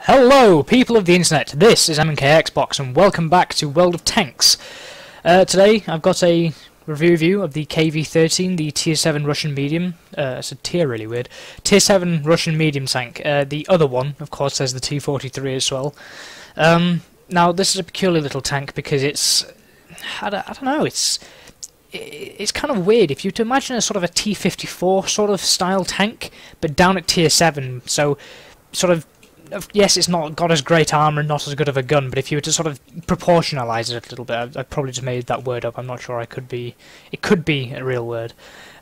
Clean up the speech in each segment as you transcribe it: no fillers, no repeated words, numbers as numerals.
Hello, people of the internet. This is MandKXbox, and welcome back to World of Tanks. Today, I've got a review of the KV-13, the Tier 7 Russian medium. It's a tier really weird. Tier 7 Russian medium tank. The other one, of course, has the T-43 as well. Now, this is a peculiar little tank because it's... I don't know, it's kind of weird. If you were to imagine a sort of a T-54 sort of style tank, but down at Tier 7, so sort of... Yes, it's not got as great armour and not as good of a gun, but if you were to sort of proportionalise it a little bit, I probably just made that word up, I'm not sure, it could be a real word.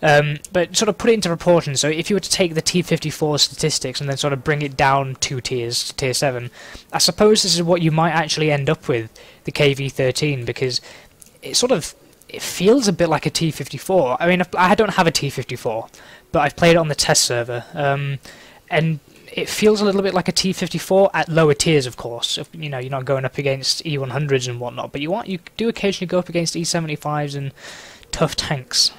But sort of put it into proportion, so if you were to take the T-54 statistics and then sort of bring it down 2 tiers to Tier 7, I suppose this is what you might actually end up with, the KV-13, because it feels a bit like a T-54. I mean, I don't have a T-54, but I've played it on the test server, and it feels a little bit like a T-54 at lower tiers, of course. You know, you're not going up against E-100s and whatnot, but you do occasionally go up against E-75s and tough tanks.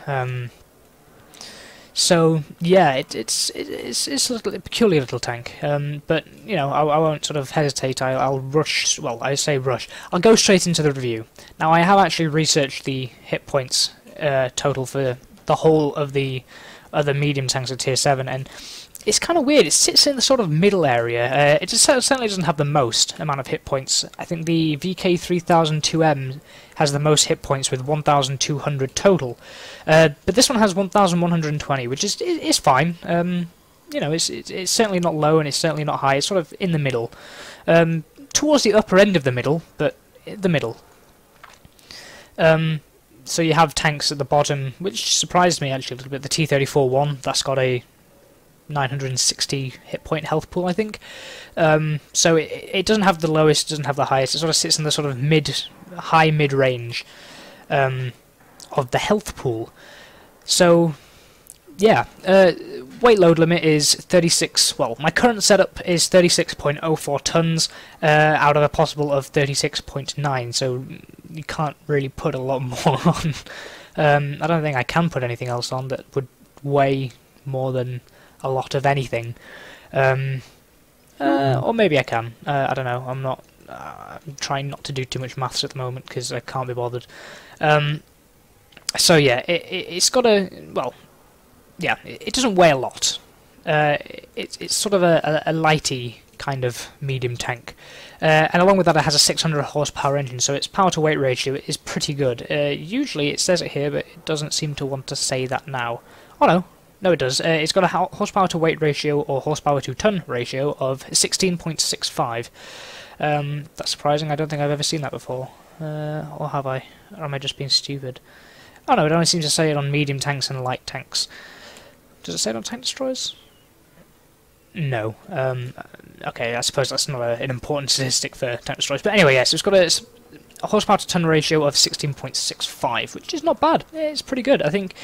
So yeah, it's a peculiar little tank. But you know, I won't sort of hesitate. I'll rush. Well, I say rush. I'll go straight into the review. Now, I have actually researched the hit points total for the whole of the other medium tanks at Tier 7, and it's kind of weird. It sits in the sort of middle area. It certainly doesn't have the most amount of hit points. I think the VK3002M has the most hit points with 1,200 total. But this one has 1,120, which is fine. You know, it's certainly not low and it's certainly not high. It's sort of in the middle. Towards the upper end of the middle, but the middle. So you have tanks at the bottom, which surprised me actually a little bit. The T-34-1, that's got a 960 hit point health pool, I think. So it doesn't have the lowest, doesn't have the highest. It sort of sits in the sort of high mid range of the health pool. So yeah, weight load limit is 36. Well, my current setup is 36.04 tons out of a possible of 36.9. So you can't really put a lot more on. I don't think I can put anything else on that would weigh more than a lot of anything, or maybe I can. I don't know. I'm trying not to do too much maths at the moment because I can't be bothered. So yeah, it's got a yeah. It doesn't weigh a lot. It's sort of a lighty kind of medium tank, and along with that, it has a 600 horsepower engine. So its power to weight ratio is pretty good. Usually it says it here, but it doesn't seem to want to say that now. Oh no. No, it does. It's got a horsepower to weight ratio, or horsepower to ton ratio, of 16.65. That's surprising. I don't think I've ever seen that before. Or have I? Or am I just being stupid? Oh no, it only seems to say it on medium tanks and light tanks. Does it say it on tank destroyers? No. Okay, I suppose that's not an important statistic for tank destroyers. But anyway, yes, it's got a horsepower to ton ratio of 16.65, which is not bad. It's pretty good. I think...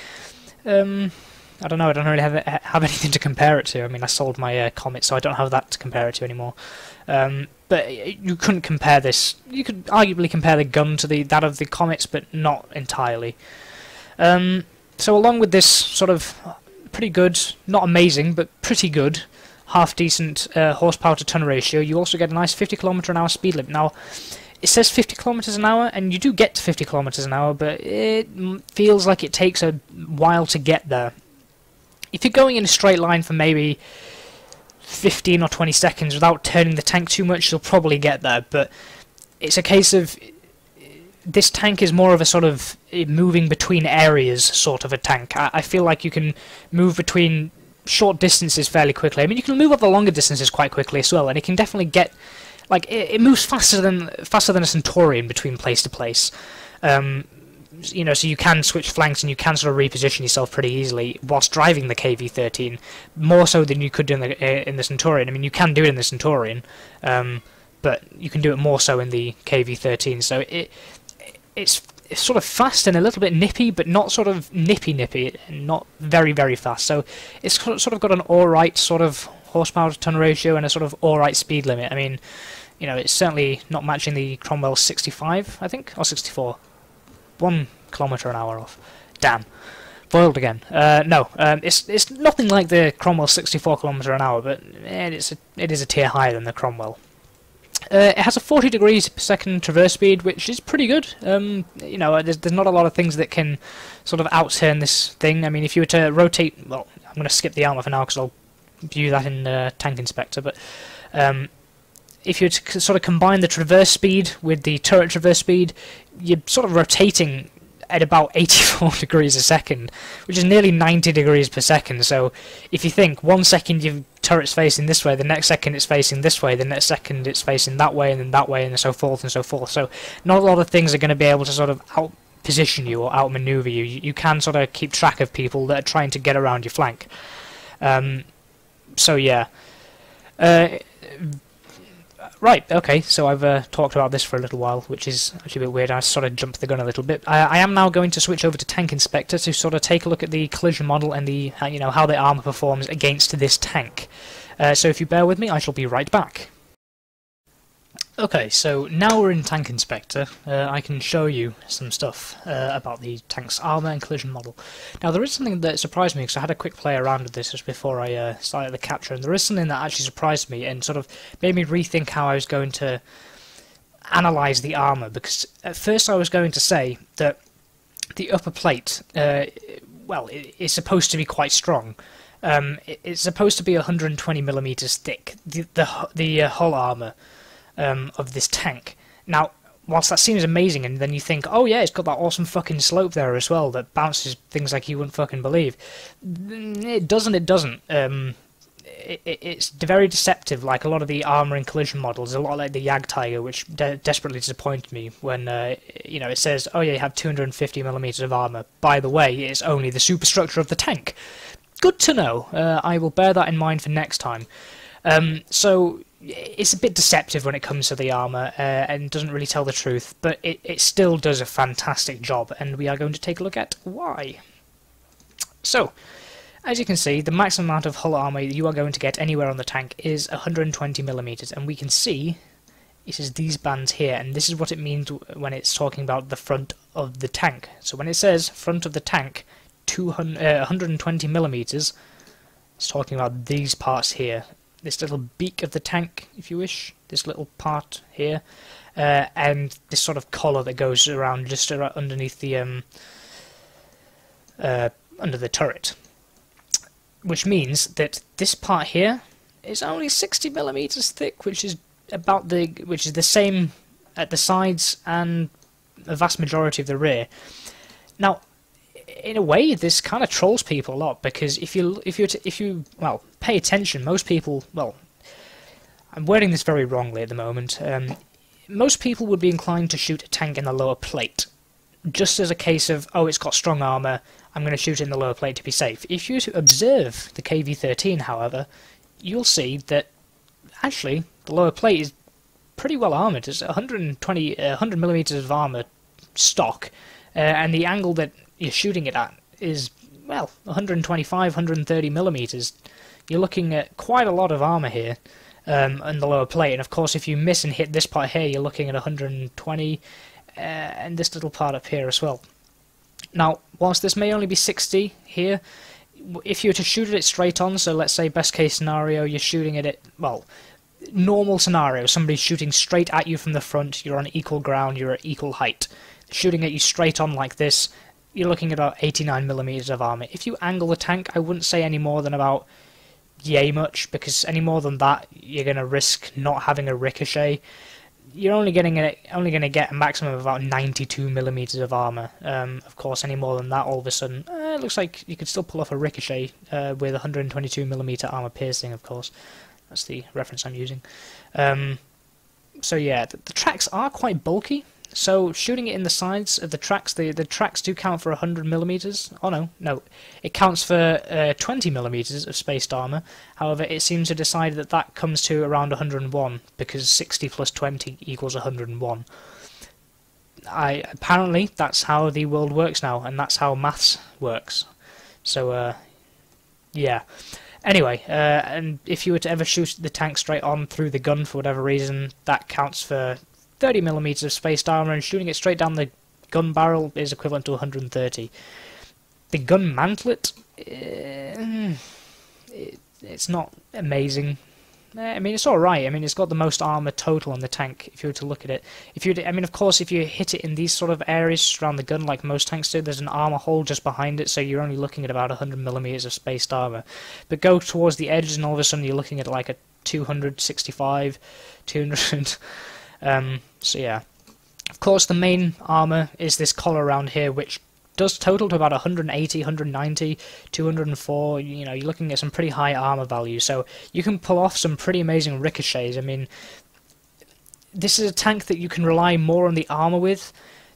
I don't know, I don't really have anything to compare it to. I mean, I sold my Comet, so I don't have that to compare it to anymore. But you couldn't compare this. You could arguably compare the gun to that of the Comets, but not entirely. So along with this sort of pretty good, not amazing, but pretty good, half-decent horsepower to ton ratio, you also get a nice 50 km/h speed limit. Now, it says 50 kilometers an hour, and you do get to 50 kilometers an hour, but it feels like it takes a while to get there. If you're going in a straight line for maybe 15 or 20 seconds without turning the tank too much, you'll probably get there, but it's a case of... This tank is more of a sort of moving between areas sort of a tank. I feel like you can move between short distances fairly quickly. I mean, you can move up the longer distances quite quickly as well, and it can definitely get... Like, it moves faster than a Centurion between place to place. You know, so you can switch flanks and you can sort of reposition yourself pretty easily whilst driving the KV-13, more so than you could do in the Centurion. I mean, you can do it in the Centurion, but you can do it more so in the KV-13. So it's sort of fast and a little bit nippy, but not sort of nippy, not very, very fast. So it's sort of got an alright sort of horsepower to ton ratio and a sort of alright speed limit. I mean, you know, it's certainly not matching the Cromwell 65, I think, or 64. 1 kilometre an hour off. Damn. Foiled again. No, it's nothing like the Cromwell 64 km an hour, but it is a tier higher than the Cromwell. It has a 40 degrees per second traverse speed, which is pretty good. You know, there's not a lot of things that can sort of outturn this thing. I mean, if you were to rotate, well, I'm going to skip the armor for now because I'll view that in Tank Inspector, but if you were to sort of combine the traverse speed with the turret traverse speed, you're sort of rotating at about 84 degrees a second, which is nearly 90 degrees per second. So if you think 1 second your turret's facing this way, the next second it's facing this way, the next second it's facing that way, and then that way, and so forth and so forth. So not a lot of things are going to be able to sort of out-position you or outmaneuver you. You can sort of keep track of people that are trying to get around your flank. So yeah. Right, okay, so I've talked about this for a little while, which is actually a bit weird. I sort of jumped the gun a little bit. I am now going to switch over to Tank Inspector to sort of take a look at the collision model and the you know, how the armor performs against this tank. So if you bear with me, I shall be right back. Okay, so now we're in Tank Inspector. I can show you some stuff about the tank's armor and collision model. Now there is something that surprised me, because I had a quick play around with this just before I started the capture, and there is something that actually surprised me and sort of made me rethink how I was going to analyse the armor, because at first I was going to say that the upper plate, well, it's supposed to be quite strong. It's supposed to be 120mm thick, the hull armor of this tank. Now, whilst that seems amazing, and then you think, oh yeah, it's got that awesome fucking slope there as well that bounces things like you wouldn't fucking believe. It doesn't. It's very deceptive, like a lot of the armor and collision models, a lot like the Jagdtiger, which desperately disappointed me when, you know, it says, oh yeah, you have 250mm of armor. By the way, it's only the superstructure of the tank. Good to know. I will bear that in mind for next time. So it's a bit deceptive when it comes to the armor, and doesn't really tell the truth, but it still does a fantastic job, and we are going to take a look at why. So, as you can see, the maximum amount of hull armor you are going to get anywhere on the tank is 120mm, and we can see it is these bands here, and this is what it means when it's talking about the front of the tank. So when it says front of the tank 120mm, it's talking about these parts here. This little beak of the tank, if you wish, this little part here, and this sort of collar that goes around just underneath the under the turret, which means that this part here is only 60mm thick, which is the same at the sides and a vast majority of the rear. Now, in a way, this kind of trolls people a lot, because if you well, pay attention, most people, well, I'm wording this very wrongly at the moment, most people would be inclined to shoot a tank in the lower plate, just as a case of, oh, it's got strong armor, I'm going to shoot it in the lower plate to be safe. If you observe the KV-13, however, you'll see that actually the lower plate is pretty well armored. It's 100mm of armor stock, and the angle that you're shooting it at is, well, 125, 130mm. You're looking at quite a lot of armor here on the lower plate, and of course if you miss and hit this part here, you're looking at 120, and this little part up here as well. Now, whilst this may only be 60 here, if you were to shoot it straight on, so let's say best case scenario, you're shooting at it, well, normal scenario, somebody's shooting straight at you from the front, you're on equal ground, you're at equal height. Shooting at you straight on like this, you're looking at about 89mm of armor. If you angle the tank, I wouldn't say any more than about yay much, because any more than that, you're going to risk not having a ricochet. You're only going to get a maximum of about 92mm of armor. Of course, any more than that, all of a sudden, it looks like you could still pull off a ricochet with 122mm armor piercing, of course. That's the reference I'm using. So yeah, the tracks are quite bulky. So shooting it in the sides of the tracks do count for 100mm. Oh no, it counts for 20mm of spaced armor. However, it seems to decide that that comes to around 101, because 60 plus 20 equals 101. Apparently that's how the world works now, and that's how maths works. So yeah. Anyway, and if you were to ever shoot the tank straight on through the gun for whatever reason, that counts for 30mm of spaced armor, and shooting it straight down the gun barrel is equivalent to 130. The gun mantlet, it's not amazing. I mean, it's alright. I mean, it's got the most armor total on the tank, if you were to look at it. I mean, of course, if you hit it in these sort of areas around the gun, like most tanks do, there's an armor hole just behind it, so you're only looking at about 100mm of spaced armor. But go towards the edges, and all of a sudden you're looking at like a 265, 200. So yeah. Of course, the main armor is this collar around here, which does total to about 180, 190, 204. You know, you're looking at some pretty high armor values, so you can pull off some pretty amazing ricochets. I mean, this is a tank that you can rely more on the armor with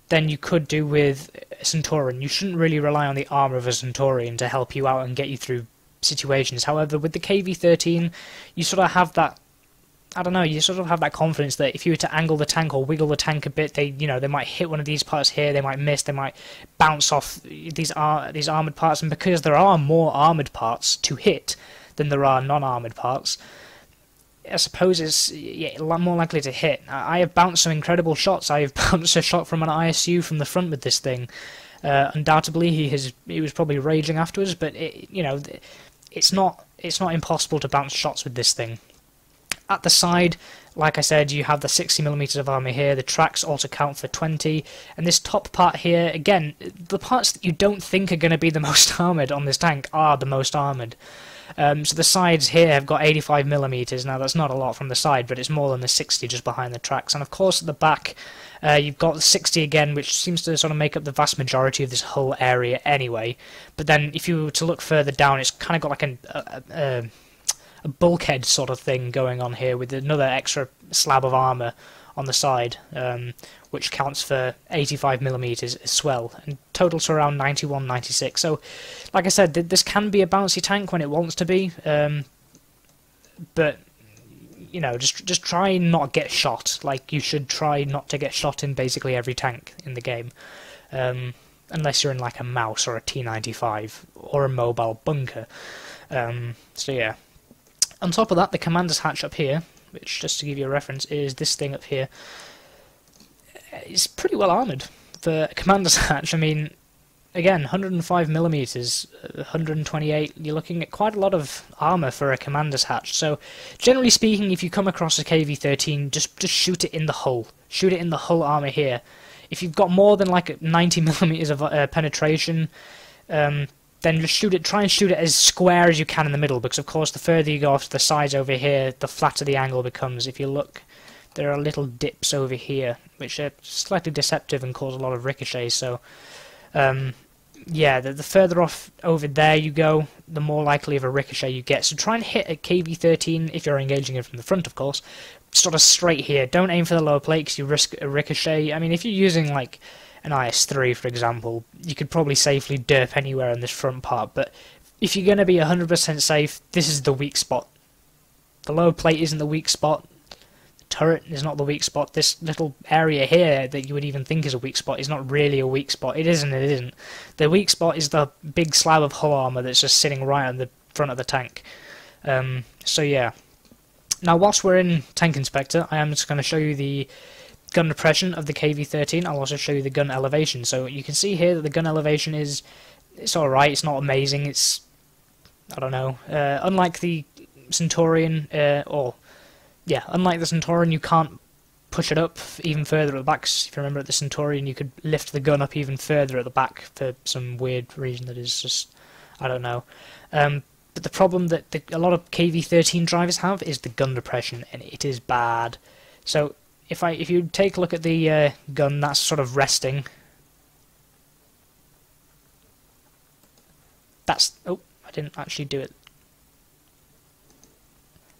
than you could do with a Centurion. You shouldn't really rely on the armor of a Centurion to help you out and get you through situations. However, with the KV-13, you sort of have that, I don't know, you sort of have that confidence that if you were to angle the tank or wiggle the tank a bit, they might hit one of these parts here, they might miss, they might bounce off these armoured parts, and because there are more armoured parts to hit than there are non-armoured parts, I suppose it's a lot more likely to hit. I have bounced some incredible shots. I have bounced a shot from an ISU from the front with this thing. Undoubtedly, he was probably raging afterwards, but it's not impossible to bounce shots with this thing. At the side, like I said, you have the 60mm of armour here, the tracks also count for 20, and this top part here, again, the parts that you don't think are going to be the most armoured on this tank are the most armoured. So the sides here have got 85mm, now that's not a lot from the side, but it's more than the 60 just behind the tracks, and of course at the back you've got the 60 again, which seems to sort of make up the vast majority of this whole area anyway, but then if you were to look further down, it's kind of got like a bulkhead sort of thing going on here with another extra slab of armour on the side, which counts for 85mm as well, and totals to around 91, 96. So, like I said, this can be a bouncy tank when it wants to be, but you know, just try and not get shot. Like, you should try not to get shot in basically every tank in the game, unless you're in like a Mouse or a T-95 or a mobile bunker. So yeah. On top of that, the commander's hatch up here, which, just to give you a reference, is this thing up here. It's pretty well armoured for a commander's hatch. I mean, again, 105mm, 128, you're looking at quite a lot of armour for a commander's hatch. So, generally speaking, if you come across a KV-13, just shoot it in the hull. Shoot it in the hull armour here. If you've got more than like 90mm of penetration, then just shoot it. Try and shoot it as square as you can in the middle, because of course the further you go off to the sides over here, the flatter the angle becomes. If you look, there are little dips over here, which are slightly deceptive and cause a lot of ricochets. So, yeah, the further off over there you go, the more likely of a ricochet you get. So try and hit a KV-13, if you're engaging it from the front, of course, sort of straight here. Don't aim for the lower plate, because you risk a ricochet. I mean, if you're using like an IS-3, for example, you could probably safely derp anywhere in this front part, but if you're going to be 100% safe, this is the weak spot. The lower plate isn't the weak spot, the turret is not the weak spot, this little area here that you would even think is a weak spot is not really a weak spot. It isn't. The weak spot is the big slab of hull armour that's just sitting right on the front of the tank. So yeah. Now, whilst we're in Tank Inspector, I am just going to show you the gun depression of the KV-13. I'll also show you the gun elevation. So you can see here that the gun elevation it's alright, it's not amazing, it's, I don't know, unlike the Centurion, unlike the Centurion, you can't push it up even further at the back. If you remember, at the Centurion you could lift the gun up even further at the back for some weird reason that is just, I don't know. But the problem that a lot of KV-13 drivers have is the gun depression, and it is bad. So if you take a look at the gun, that's sort of resting. Oh, I didn't actually do it.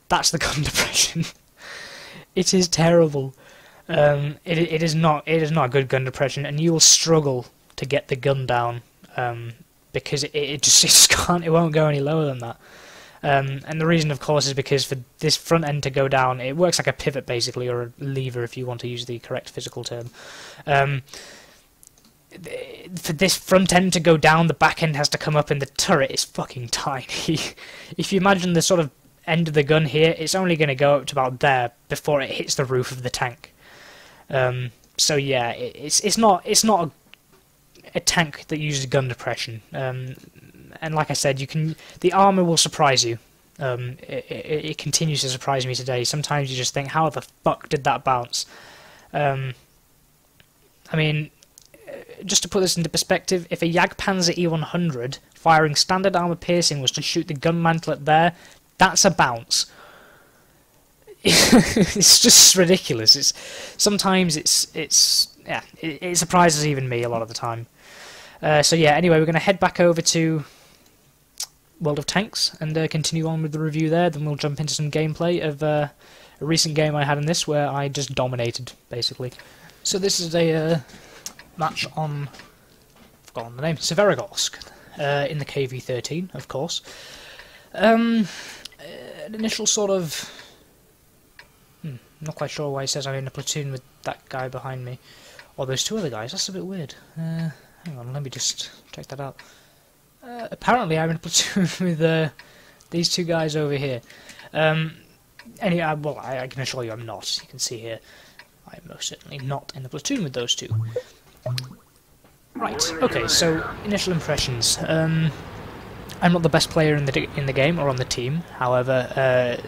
That's the gun depression. It is terrible. It is not a good gun depression, and you will struggle to get the gun down because it just can't. It won't go any lower than that. And the reason, of course, is because for this front end to go down, it works like a pivot, basically, or a lever, if you want to use the correct physical term. For this front end to go down, the back end has to come up, and the turret is fucking tiny. If you imagine the sort of end of the gun here, it's only going to go up to about there before it hits the roof of the tank. So yeah, it's not a tank that uses gun depression. And like I said, the armor will surprise you. It continues to surprise me today. Sometimes you just think, how the fuck did that bounce? I mean, just to put this into perspective, if a Jagdpanzer E100 firing standard armor piercing was to shoot the gun mantlet there, that's a bounce. It's just ridiculous. Sometimes it surprises even me a lot of the time. So yeah, anyway, we're going to head back over to World of Tanks and continue on with the review there. Then we'll jump into some gameplay of a recent game I had in this where I just dominated, basically. So this is a match on, I've forgotten the name, Severogorsk, in the KV-13, of course. An initial sort of... not quite sure why he says I'm in a platoon with that guy behind me. Or those two other guys, that's a bit weird. Hang on, let me just check that out. Apparently I'm in a platoon with these two guys over here. Well, I can assure you I'm not. You can see here, I'm most certainly not in the platoon with those two. Right, okay, so initial impressions. I'm not the best player in the game, or on the team. However,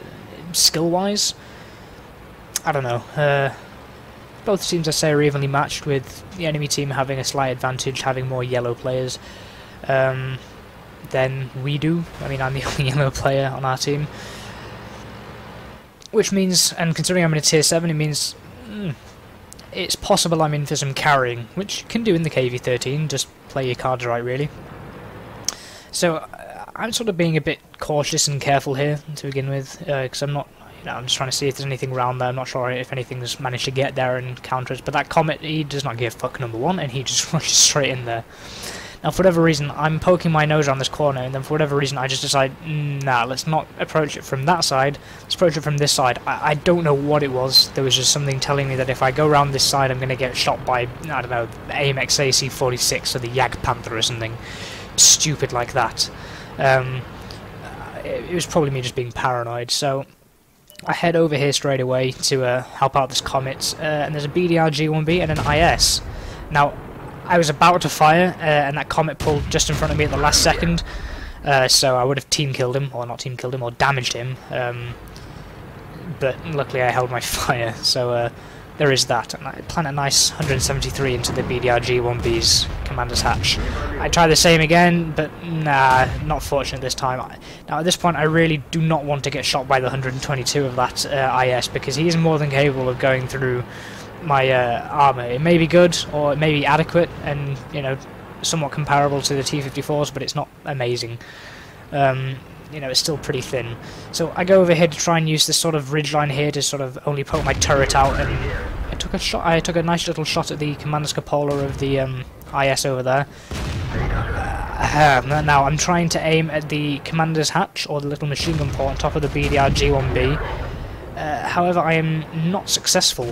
skill-wise, I don't know. Both teams, I say, are evenly matched, with the enemy team having a slight advantage, having more yellow players than we do. I mean, I'm the only yellow player on our team. Which means, and considering I'm in a tier 7, it means it's possible I'm in for some carrying, which you can do in the KV-13, just play your cards right, really. So, I'm sort of being a bit cautious and careful here to begin with, because I'm not... I'm just trying to see if there's anything around there. I'm not sure if anything's managed to get there and counter it, but that Comet, he does not give a fuck, number one, and he just rushes straight in there. Now, for whatever reason, I'm poking my nose around this corner, and then for whatever reason, I just decide, nah, let's not approach it from that side, let's approach it from this side. I don't know what it was. There was just something telling me that if I go around this side, I'm going to get shot by, I don't know, AMX AC-46 or the Jagdpanther or something stupid like that. It was probably me just being paranoid, so... I head over here straight away to help out this Comet, and there's a BDR G1B and an IS. Now, I was about to fire, and that Comet pulled just in front of me at the last second, so I would have team killed him, or not team killed him, or damaged him, but luckily I held my fire, so there is that. And I plant a nice 173 into the BDR G1B's commander's hatch. I try the same again, but nah, not fortunate this time. Now at this point I really do not want to get shot by the 122 of that IS, because he is more than capable of going through my armour. It may be good, or it may be adequate, and, you know, somewhat comparable to the T-54s, but it's not amazing. You know, it's still pretty thin. So I go over here to try and use this sort of ridgeline here to sort of only poke my turret out, and I took a nice little shot at the commander's cupola of the IS over there. Now I'm trying to aim at the commander's hatch, or the little machine gun port on top of the BDR G1B. However, I am not successful,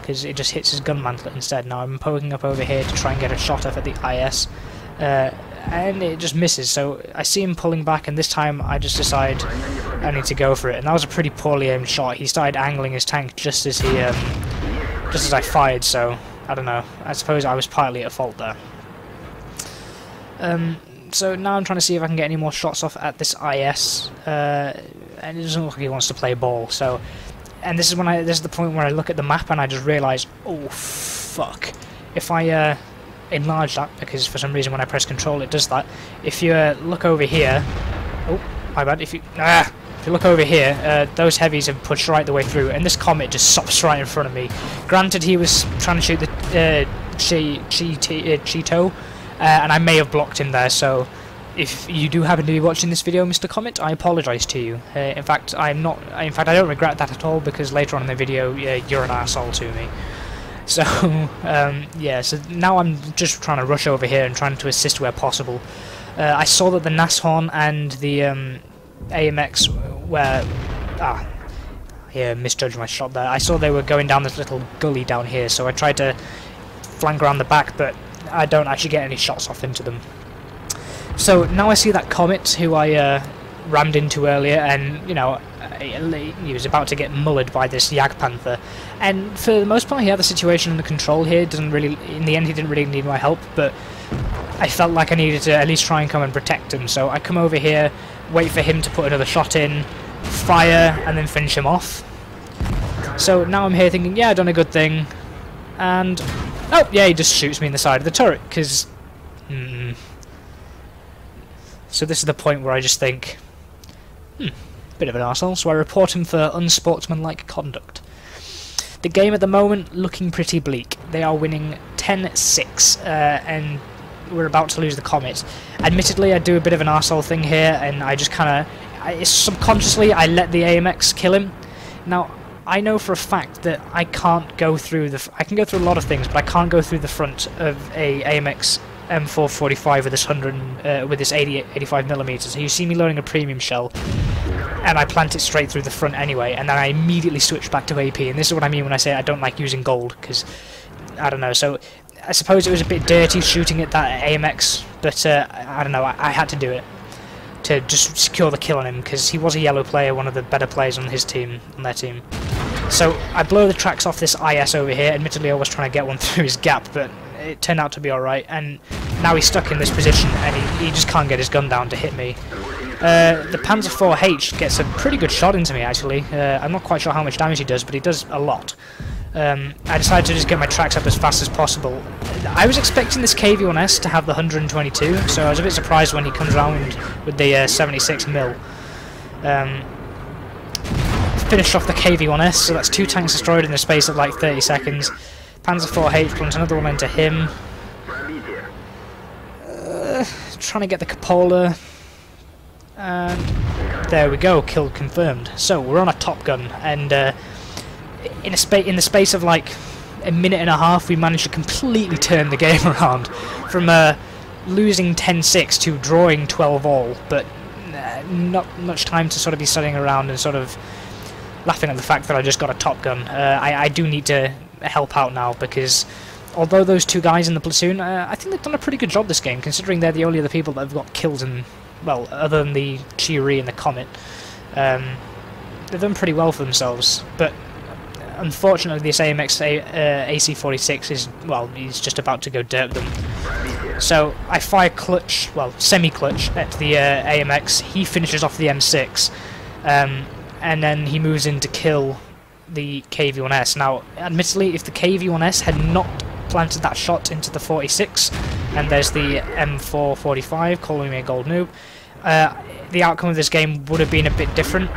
because it just hits his gun mantlet instead. Now I'm poking up over here to try and get a shot off at the IS, and it just misses. So I see him pulling back, and this time I just decide I need to go for it. And that was a pretty poorly aimed shot. He started angling his tank just as I fired. So I don't know. I suppose I was partly at fault there. So now I'm trying to see if I can get any more shots off at this IS, and it doesn't look like he wants to play ball. So, and this is the point where I look at the map and I just realise, oh fuck! If I enlarge that, because for some reason when I press control it does that. If you look over here, oh my bad. If you look over here, those heavies have pushed right the way through, and this Comet just stops right in front of me. Granted, he was trying to shoot the Cheeto. And I may have blocked him there, so if you do happen to be watching this video, Mr. Comet, I apologise to you. In fact, I don't regret that at all, because later on in the video, you're an arsehole to me. So, yeah, so now I'm just trying to rush over here and trying to assist where possible. I saw that the Nashorn and the AMX were... misjudged my shot there. I saw they were going down this little gully down here, so I tried to flank around the back, but I don't actually get any shots off into them. So now I see that Comet who I rammed into earlier, and, you know, he was about to get mullered by this Jagdpanther. And for the most part, he had the situation under control here. In the end, he didn't really need my help, but I felt like I needed to at least try and come and protect him. So I come over here, wait for him to put another shot in, fire, and then finish him off. So now I'm here thinking, yeah, I've done a good thing, and oh yeah, he just shoots me in the side of the turret, because so this is the point where I just think, bit of an arsehole, so I report him for unsportsmanlike conduct. The game at the moment looking pretty bleak. They are winning 10-6, and we're about to lose the Comet. Admittedly, I do a bit of an arsehole thing here, and I just kind of, subconsciously, I let the AMX kill him. Now, I know for a fact that I can't go through I can go through a lot of things, but I can't go through the front of a AMX M445 with this with this 85mm. So you see me loading a premium shell, and I plant it straight through the front anyway, and then I immediately switch back to AP. And this is what I mean when I say I don't like using gold, because I don't know. So I suppose it was a bit dirty shooting at that AMX, but I don't know. I had to do it to just secure the kill on him, because he was a yellow player, one of the better players on his team, on their team. So I blow the tracks off this IS over here. Admittedly, I was trying to get one through his gap, but it turned out to be alright, and now he's stuck in this position, and he just can't get his gun down to hit me. The Panzer IV-H gets a pretty good shot into me, actually. I'm not quite sure how much damage he does, but he does a lot. I decided to just get my tracks up as fast as possible. I was expecting this KV-1S to have the 122, so I was a bit surprised when he comes around with the 76mm. Finished off the KV-1S, so that's 2 tanks destroyed in the space of like 30 seconds. Panzer IV-H plunged another one into him. Trying to get the cupola. And there we go, kill confirmed. So we're on a Top Gun, and in the space of like a minute and a half, we managed to completely turn the game around from losing 10-6 to drawing 12-all, but not much time to sort of be sitting around and sort of laughing at the fact that I just got a Top Gun. I do need to help out now, because although those 2 guys in the platoon, I think they've done a pretty good job this game, considering they're the only other people that have got killed in, well, other than the Chiuri and the Comet. They've done pretty well for themselves, but unfortunately this AMX AC-46 is, well, he's just about to go derp them. So I fire clutch, well, semi-clutch at the AMX, he finishes off the M6, and then he moves in to kill the KV-1S. Now, admittedly, if the KV-1S had not planted that shot into the 46, and there's the M445 calling me a gold noob, the outcome of this game would have been a bit different.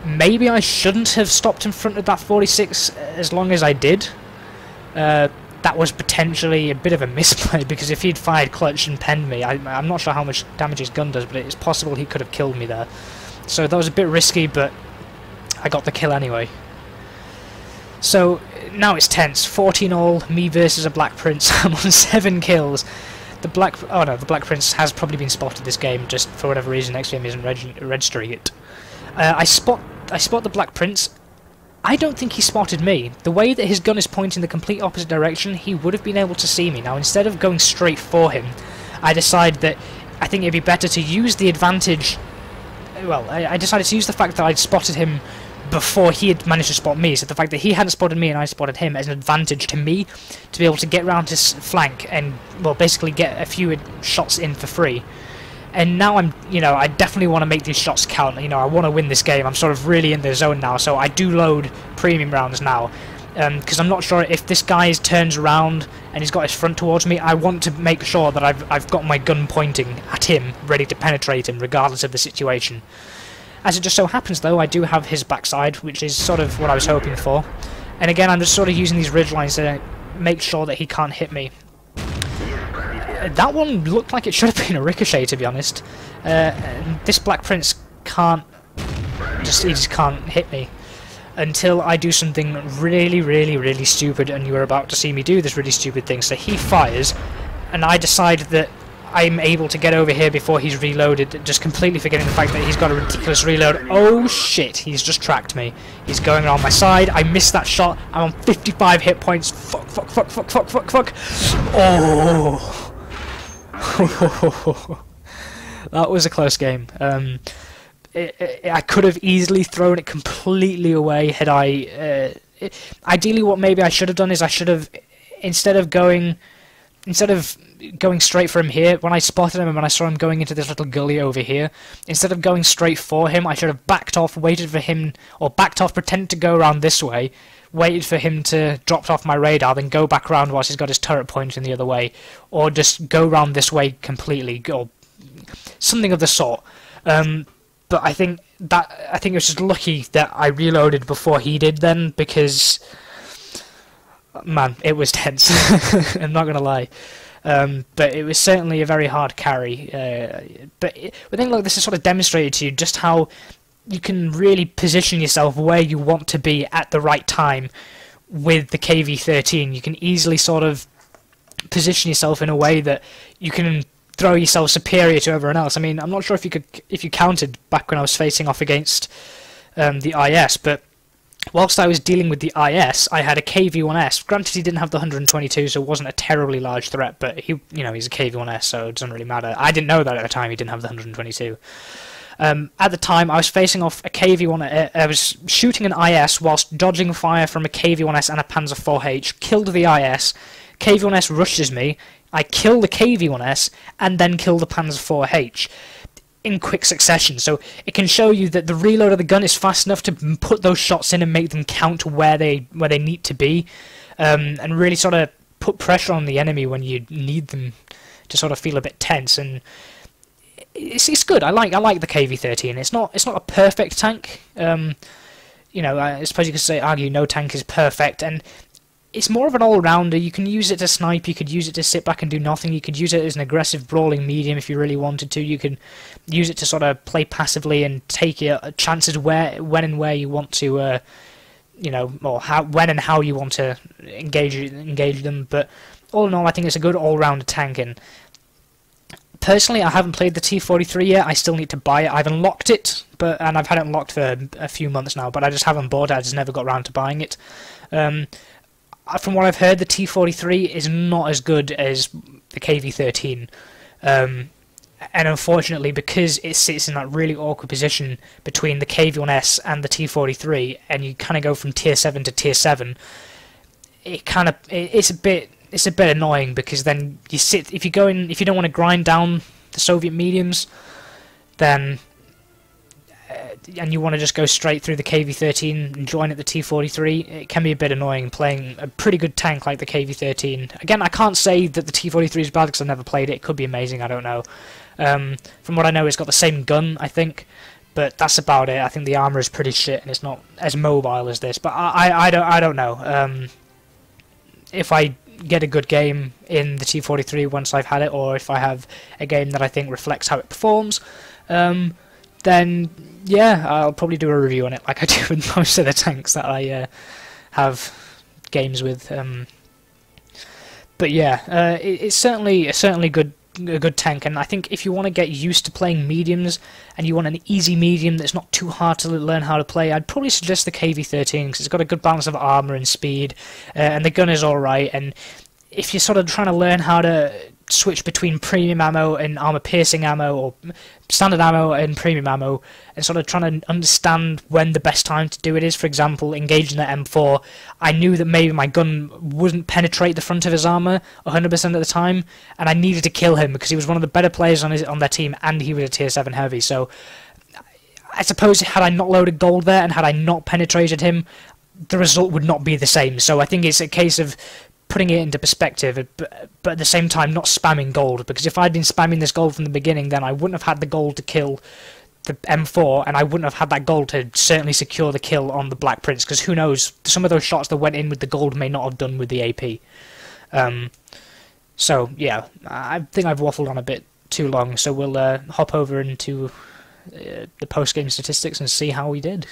Maybe I shouldn't have stopped in front of that 46 as long as I did. That was potentially a bit of a misplay, because if he'd fired clutch and penned me, I'm not sure how much damage his gun does, but it's possible he could have killed me there. So that was a bit risky, but I got the kill anyway. So now it's tense. 14-all, me versus a Black Prince. I'm on 7 kills. The Black Prince has probably been spotted this game, just for whatever reason XVM isn't registering it. I spot the Black Prince. I don't think he spotted me. The way that his gun is pointing the complete opposite direction, he would have been able to see me. Now, instead of going straight for him, I decided that I think it'd be better to use the advantage. Well, I decided to use the fact that I'd spotted him before he had managed to spot me, so the fact that he hadn't spotted me and I spotted him as an advantage to me to be able to get round his flank and, well, basically get a few shots in for free. And now I'm, I definitely want to make these shots count. I want to win this game. I'm sort of really in the zone now, so I do load premium rounds now. Because I'm not sure if this guy turns around and he's got his front towards me, I want to make sure that I've got my gun pointing at him, ready to penetrate him, regardless of the situation. As it just so happens, though, I do have his backside, which is sort of what I was hoping for. And again, I'm just sort of using these ridge lines to make sure that he can't hit me. That one looked like it should have been a ricochet, to be honest. This Black Prince he just can't hit me until I do something really, really, really stupid, and you are about to see me do this really stupid thing. So he fires, and I decide that I'm able to get over here before he's reloaded, just completely forgetting the fact that he's got a ridiculous reload. Oh shit, he's just tracked me. He's going around my side. I missed that shot. I'm on 55 hit points. Fuck, fuck, fuck, fuck, fuck, fuck, fuck. Oh. That was a close game. I could have easily thrown it completely away had I... Ideally, what maybe I should have done is I should have, instead of going straight for him here, when I spotted him and when I saw him going into this little gully over here, instead of going straight for him, I should have backed off, waited for him, or backed off, pretended to go around this way, waited for him to drop off my radar, then go back around whilst he's got his turret pointing the other way, or just go around this way completely, or something of the sort. But I think it was just lucky that I reloaded before he did then, because man, it was tense. I'm not gonna lie. But it was certainly a very hard carry. But I think like this has sort of demonstrated to you just how you can really position yourself where you want to be at the right time with the KV-13. You can easily sort of position yourself in a way that you can throw yourself superior to everyone else. I mean, I'm not sure if you counted back when I was facing off against the IS, but whilst I was dealing with the IS, I had a KV-1S. Granted, he didn't have the 122, so it wasn't a terribly large threat, but he's a KV-1S, so it doesn't really matter. I didn't know that at the time he didn't have the 122. At the time, I was facing off a KV-1. I was shooting an IS whilst dodging fire from a KV-1S and a Panzer IV-H. Killed the IS. KV-1S rushes me. I kill the KV-1S and then kill the Panzer IV-H in quick succession. So it can show you that the reload of the gun is fast enough to put those shots in and make them count where they need to be, and really sort of put pressure on the enemy when you need them to sort of feel a bit tense. And it's good. I like the KV-13. It's not a perfect tank. I suppose you could argue no tank is perfect, and it's more of an all-rounder. You can use it to snipe, you could use it to sit back and do nothing, you could use it as an aggressive brawling medium if you really wanted to, you can use it to sort of play passively and take your chances when and where you want to, or when and how you want to engage them. But all in all, I think it's a good all-rounder tank, and personally, I haven't played the T-43 yet. I still need to buy it. I've unlocked it, and I've had it unlocked for a few months now, but I just haven't bought it. I just never got around to buying it. From what I've heard, the T-43 is not as good as the KV-13, and unfortunately, because it sits in that really awkward position between the KV-1S and the T-43, and you kind of go from tier 7 to tier 7, it's a bit annoying, because then you sit, if you don't want to grind down the Soviet mediums, then and you want to just go straight through the KV-13 and join at the T-43, it can be a bit annoying playing a pretty good tank like the KV-13. Again, I can't say that the T-43 is bad because I've never played it. It could be amazing, I don't know. From what I know, it's got the same gun, I think, but that's about it. I think the armor is pretty shit and it's not as mobile as this, but I don't know. If I get a good game in the T-43 once I've had it, or if I have a game that I think reflects how it performs, then yeah, I'll probably do a review on it like I do with most of the tanks that I have games with. But yeah, it's certainly a good tank, and I think if you want to get used to playing mediums and you want an easy medium that's not too hard to learn how to play, I'd probably suggest the KV-13 because it's got a good balance of armor and speed, and the gun is alright. And if you're sort of trying to learn how to switch between premium ammo and armor-piercing ammo, or standard ammo and premium ammo, and sort of trying to understand when the best time to do it is. For example, engaging the M4, I knew that maybe my gun wouldn't penetrate the front of his armor 100% of the time, and I needed to kill him because he was one of the better players on their team, and he was a tier 7 heavy. So I suppose had I not loaded gold there and had I not penetrated him, the result would not be the same. So I think it's a case of putting it into perspective, but at the same time not spamming gold, because if I'd been spamming this gold from the beginning, then I wouldn't have had the gold to kill the M4, and I wouldn't have had that gold to certainly secure the kill on the Black Prince, because who knows, some of those shots that went in with the gold may not have done with the AP. So yeah, I think I've waffled on a bit too long, so we'll hop over into the post-game statistics and see how we did.